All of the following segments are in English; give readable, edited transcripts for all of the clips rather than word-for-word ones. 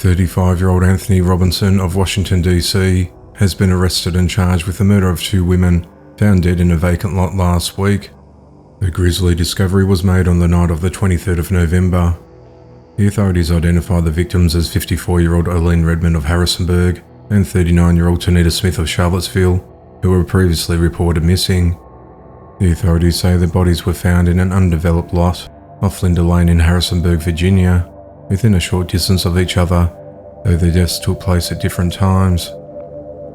35-year-old Anthony Robinson of Washington, D.C. has been arrested and charged with the murder of 2 women found dead in a vacant lot last week. The grisly discovery was made on the night of the 23rd of November. The authorities identified the victims as 54-year-old Eileen Redmond of Harrisonburg and 39-year-old Tanita Smith of Charlottesville, who were previously reported missing. The authorities say the bodies were found in an undeveloped lot off Linda Lane in Harrisonburg, Virginia, within a short distance of each other, though the deaths took place at different times.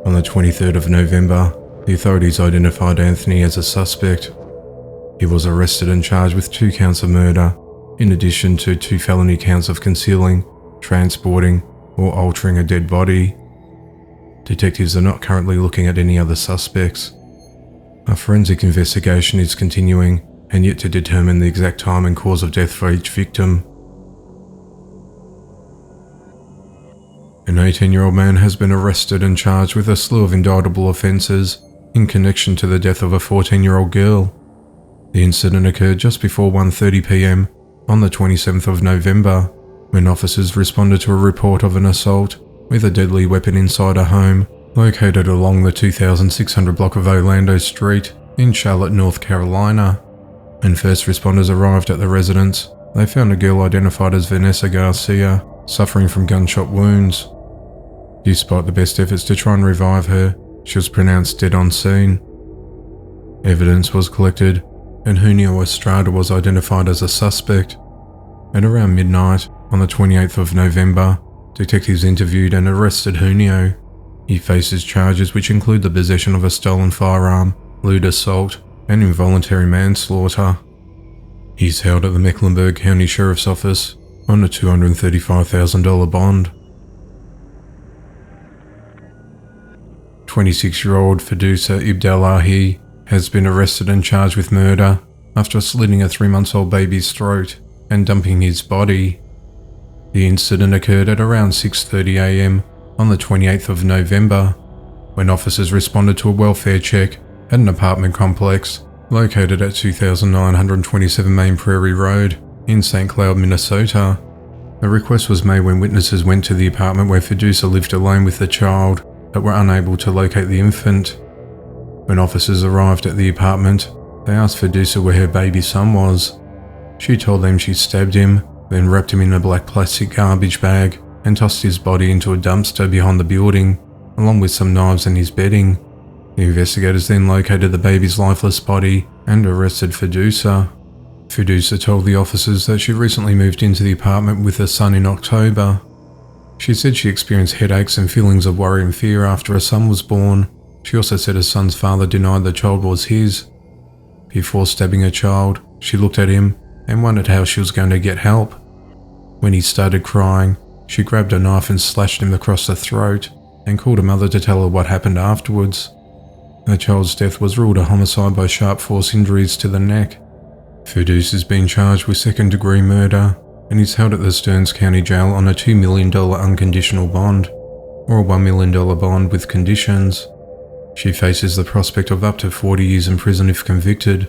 On the 23rd of November, the authorities identified Anthony as a suspect. He was arrested and charged with 2 counts of murder, in addition to 2 felony counts of concealing, transporting, or altering a dead body. Detectives are not currently looking at any other suspects. A forensic investigation is continuing and yet to determine the exact time and cause of death for each victim. An 18-year-old man has been arrested and charged with a slew of indictable offences in connection to the death of a 14-year-old girl. The incident occurred just before 1:30 p.m. on the 27th of November, when officers responded to a report of an assault with a deadly weapon inside a home located along the 2600 block of Orlando Street in Charlotte, North Carolina. When first responders arrived at the residence, they found a girl identified as Vanessa Garcia suffering from gunshot wounds. Despite the best efforts to try and revive her, she was pronounced dead on scene. Evidence was collected and Junio Estrada was identified as a suspect. At around midnight on the 28th of November, detectives interviewed and arrested Junio. He faces charges which include the possession of a stolen firearm, lewd assault, and involuntary manslaughter. He's held at the Mecklenburg County Sheriff's Office on a $235,000 bond. 26-year-old Firdousa Ibdelahi has been arrested and charged with murder after slitting a 3-month-old baby's throat and dumping his body. The incident occurred at around 6:30 a.m. on the 28th of November, when officers responded to a welfare check at an apartment complex located at 2927 Main Prairie Road in St. Cloud, Minnesota. A request was made when witnesses went to the apartment where Firdousa lived alone with the child, but were unable to locate the infant. When officers arrived at the apartment, they asked Firdousa where her baby son was. She told them she stabbed him, then wrapped him in a black plastic garbage bag and tossed his body into a dumpster behind the building, along with some knives and his bedding. The investigators then located the baby's lifeless body and arrested Firdousa. Firdousa told the officers that she recently moved into the apartment with her son in October. She said she experienced headaches and feelings of worry and fear after her son was born. She also said her son's father denied the child was his. Before stabbing her child, she looked at him and wondered how she was going to get help. When he started crying, she grabbed a knife and slashed him across the throat and called her mother to tell her what happened afterwards. The child's death was ruled a homicide by sharp force injuries to the neck. Firdousa has been charged with second-degree murder and is held at the Stearns County Jail on a $2 million unconditional bond, or a $1 million bond with conditions. She faces the prospect of up to 40 years in prison if convicted.